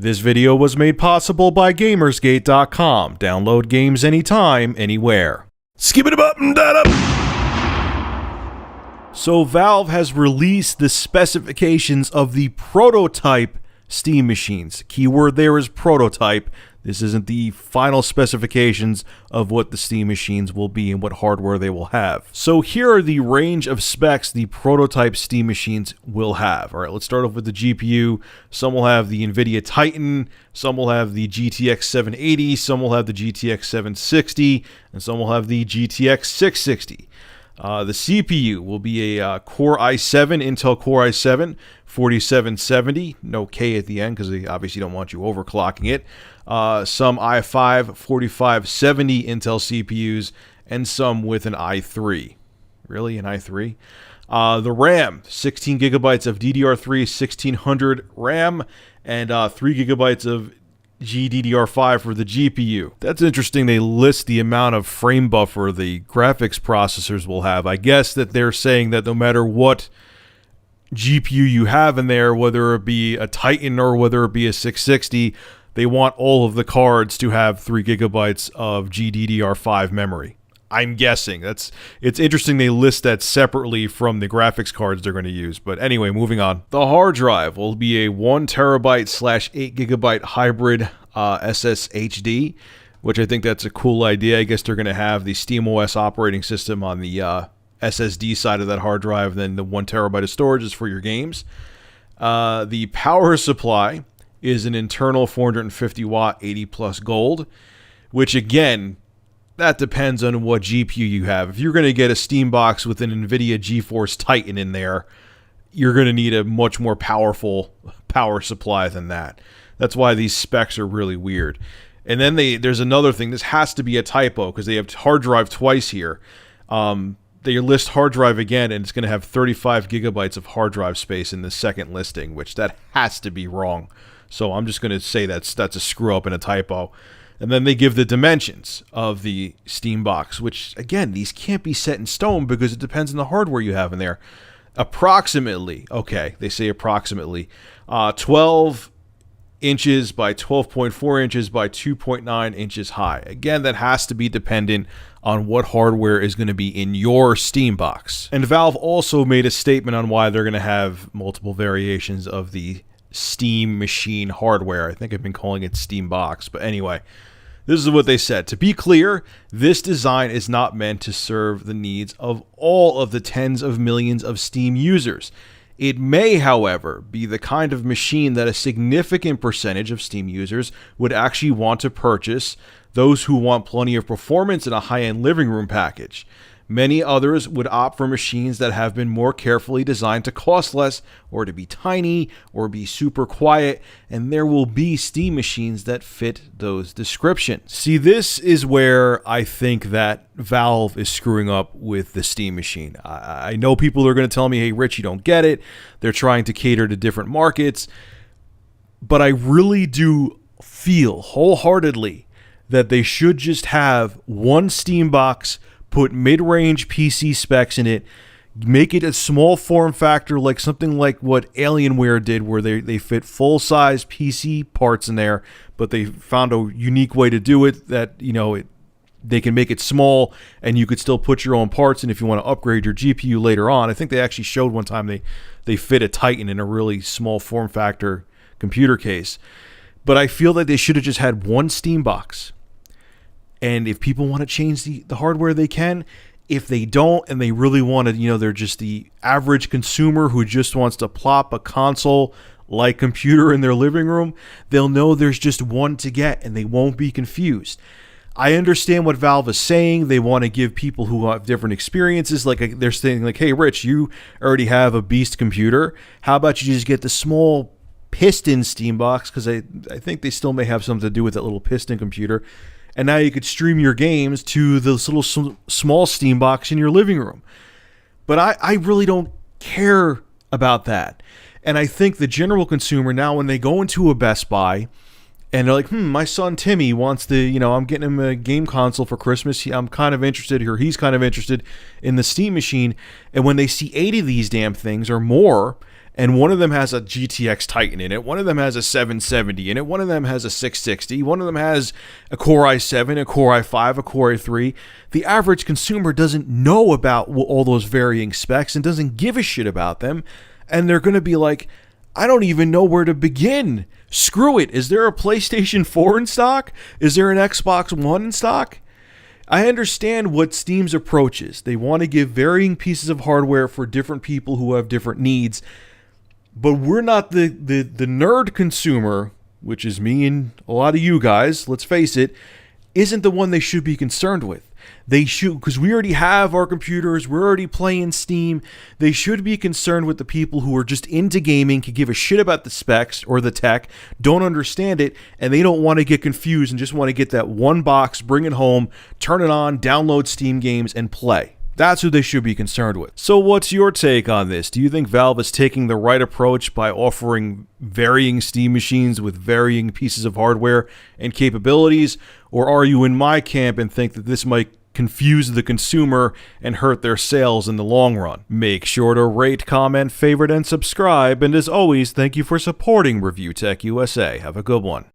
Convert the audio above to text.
This video was made possible by GamersGate.com. Download games anytime, anywhere. Skip it up and that up. So Valve has released the specifications of the prototype Steam machines. Keyword there is prototype. This isn't the final specifications of what the Steam machines will be and what hardware they will have. So here are the range of specs the prototype Steam machines will have. All right, let's start off with the GPU. Some will have the NVIDIA Titan, some will have the GTX 780, some will have the GTX 760, and some will have the GTX 660. The CPU will be a Core i7, Intel Core i7, 4770, no K at the end because they obviously don't want you overclocking it. Some i5 4570 Intel CPUs, and some with an i3. Really, an i3? The RAM, 16 gigabytes of DDR3 1600 RAM, and 3 gigabytes of GDDR5 for the GPU. That's interesting. They list the amount of frame buffer the graphics processors will have. I guess that they're saying that no matter what GPU you have in there, whether it be a Titan or whether it be a 660, they want all of the cards to have 3 gigabytes of GDDR5 memory. I'm guessing. It's interesting they list that separately from the graphics cards they're going to use. But anyway, moving on. The hard drive will be a 1 terabyte / 8 gigabyte hybrid SSHD, which I think that's a cool idea. I guess they're going to have the SteamOS operating system on the SSD side of that hard drive. Then the 1 terabyte of storage is for your games. The power supply is an internal 450 watt 80 plus gold, which again, that depends on what GPU you have. If you're going to get a Steam box with an NVIDIA GeForce Titan in there, you're going to need a much more powerful power supply than that. That's why these specs are really weird. And then there's another thing. This has to be a typo because they have hard drive twice here. They list hard drive again, and it's going to have 35 gigabytes of hard drive space in the second listing, which that has to be wrong. So I'm just going to say that's a screw up and a typo. And then they give the dimensions of the Steam box, which, again, these can't be set in stone because it depends on the hardware you have in there. Approximately, okay, they say approximately, 12 inches by 12.4 inches by 2.9 inches high. Again, that has to be dependent on what hardware is going to be in your Steam box. And Valve also made a statement on why they're going to have multiple variations of the Steam machine hardware. I think I've been calling it Steam box, but anyway, this is what they said. To be clear, this design is not meant to serve the needs of all of the tens of millions of Steam users. It may, however, be the kind of machine that a significant percentage of Steam users would actually want to purchase, those who want plenty of performance in a high-end living room package. Many others would opt for machines that have been more carefully designed to cost less, or to be tiny, or be super quiet, and there will be Steam machines that fit those descriptions. See, this is where I think that Valve is screwing up with the Steam machine. I know people are going to tell me, hey, Rich, you don't get it. They're trying to cater to different markets. But I really do feel wholeheartedly that they should just have one Steam box, put mid-range PC specs in it, make it a small form factor like something like what Alienware did, where they fit full-size PC parts in there, but they found a unique way to do it that, you know, they can make it small and you could still put your own parts in if you want to upgrade your GPU later on. I think they actually showed one time they fit a Titan in a really small form factor computer case. But I feel that they should have just had one Steam box. And if people want to change the hardware, they can. If they don't, and they really want to, you know, they're just the average consumer who just wants to plop a console-like computer in their living room, they'll know there's just one to get, and they won't be confused. I understand what Valve is saying. They want to give people who have different experiences, like they're saying, like, hey, Rich, you already have a beast computer. How about you just get the small piston Steam box? Because I think they still may have something to do with that little piston computer. And now you could stream your games to this little small Steam box in your living room. But I really don't care about that. And I think the general consumer now, when they go into a Best Buy and they're like, my son Timmy wants to, you know, I'm getting him a game console for Christmas. I'm kind of interested, or he's kind of interested in the Steam machine. And when they see 80 of these damn things or more, and one of them has a GTX Titan in it, one of them has a 770 in it, one of them has a 660, one of them has a Core i7, a Core i5, a Core i3, the average consumer doesn't know about all those varying specs and doesn't give a shit about them, and they're going to be like, I don't even know where to begin. Screw it. Is there a PlayStation 4 in stock? Is there an Xbox One in stock? I understand what Steam's approach is. They want to give varying pieces of hardware for different people who have different needs. But we're not the nerd consumer, which is me and a lot of you guys, let's face it, isn't the one they should be concerned with. They should, because we already have our computers, we're already playing Steam. They should be concerned with the people who are just into gaming, can give a shit about the specs or the tech, don't understand it, and they don't want to get confused and just want to get that one box, bring it home, turn it on, download Steam games, and play. That's who they should be concerned with. So what's your take on this? Do you think Valve is taking the right approach by offering varying Steam machines with varying pieces of hardware and capabilities? Or are you in my camp and think that this might confuse the consumer and hurt their sales in the long run? Make sure to rate, comment, favorite, and subscribe. And as always, thank you for supporting Review Tech USA. Have a good one.